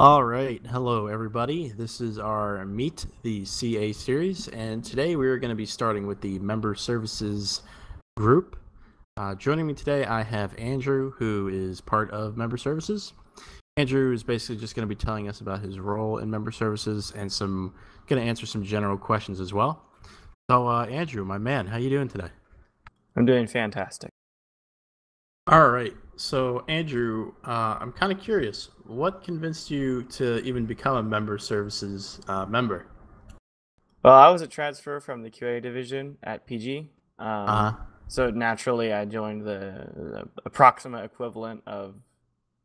All right, hello everybody. This is our Meet the CA series, and today we're going to be starting with the Member Services group. Joining me today, I have Andrew, who is part of Member Services. Andrew is basically just going to be telling us about his role in Member Services and going to answer some general questions as well. So, Andrew, my man, how you doing today? I'm doing fantastic. All right. So, Andrew, I'm kind of curious. What convinced you to even become a member services member? Well, I was a transfer from the QA division at PG. Uh-huh. So naturally, I joined the approximate equivalent of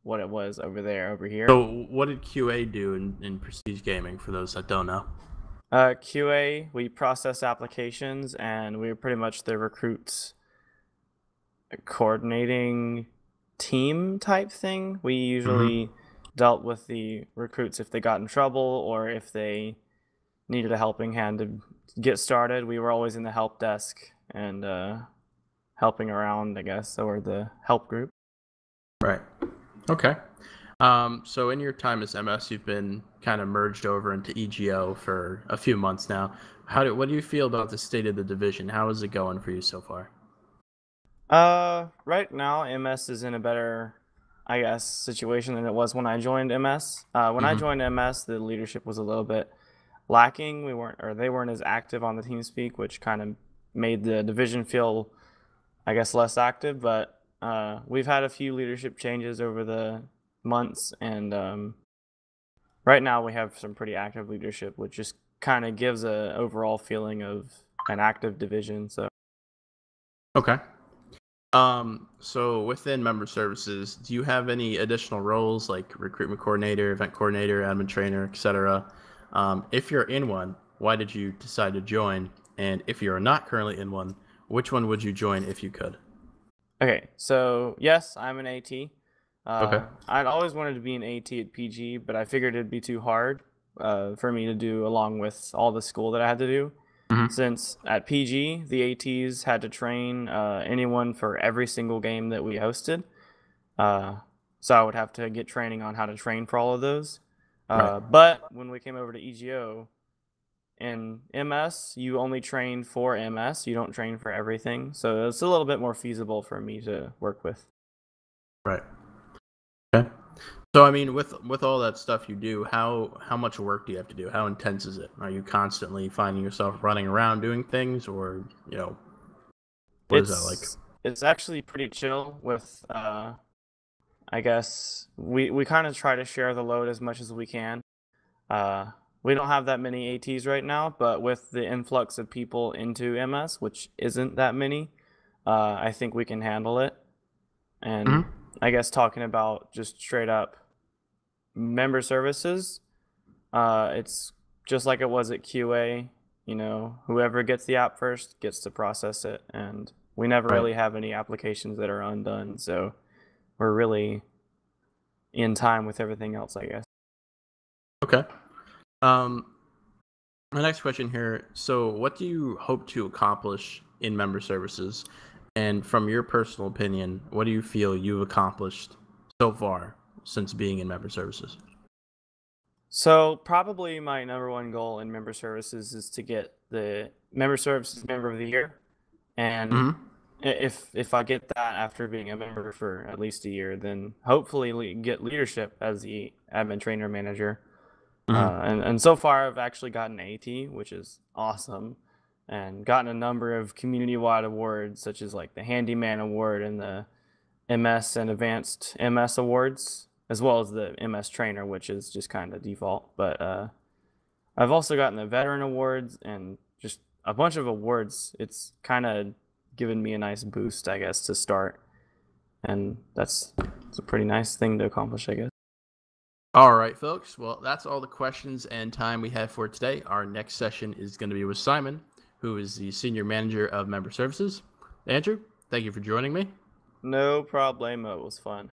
what it was over here. So, what did QA do in Prestige Gaming for those that don't know? QA, we process applications, and we were pretty much the recruits coordinating team type thing. We usually dealt with the recruits if they got in trouble or if they needed a helping hand to get started. We were always in the help desk and helping around, I guess, or the help group. Right. Okay. So in your time as MS, you've been kind of merged over into EGO for a few months now. What do you feel about the state of the division? How is it going for you so far? Right now, MS is in a better, I guess, situation than it was when I joined MS. When I joined MS, the leadership was a little bit lacking. They weren't as active on the TeamSpeak, which kind of made the division feel, I guess, less active. But we've had a few leadership changes over the months, and right now we have some pretty active leadership, which just kind of gives a overall feeling of an active division. So. Okay. So within member services, do you have any additional roles like recruitment coordinator, event coordinator, admin trainer, etc.? If you're in one, why did you decide to join? And if you're not currently in one, which one would you join if you could? Okay, so yes, I'm an AT. Okay. I'd always wanted to be an AT at PG, but I figured it'd be too hard for me to do along with all the school that I had to do. Since at PG, the ATs had to train anyone for every single game that we hosted. So I would have to get training on how to train for all of those. Right. But when we came over to EGO, in MS, you only train for MS. You don't train for everything. So it's a little bit more feasible for me to work with. Right. Okay. So I mean, with all that stuff you do, how much work do you have to do? How intense is it? Are you constantly finding yourself running around doing things, or what is that like? It's actually pretty chill with I guess we kind of try to share the load as much as we can. We don't have that many ATs right now, but with the influx of people into MS, which isn't that many, I think we can handle it. And I guess talking about just straight up member services, it's just like it was at QA. Whoever gets the app first gets to process it, and we never really have any applications that are undone. So we're really in time with everything else, I guess. Okay. My next question here. So, what do you hope to accomplish in member services? And from your personal opinion, what do you feel you've accomplished so far since being in member services? So probably my number one goal in member services is to get the member services member of the year. And if I get that after being a member for at least a year, then hopefully get leadership as the admin trainer manager. And so far I've actually gotten AT, which is awesome, and gotten a number of community-wide awards, such as like the Handyman Award and the MS and Advanced MS Awards, as well as the MS Trainer, which is just kind of default. But I've also gotten the Veteran Awards and just a bunch of awards. It's kind of given me a nice boost, I guess, to start. And it's a pretty nice thing to accomplish, I guess. All right, folks. Well, that's all the questions and time we have for today. Our next session is going to be with Simon, who is the Senior Manager of Member Services. Andrew, thank you for joining me. No problemo. It was fun.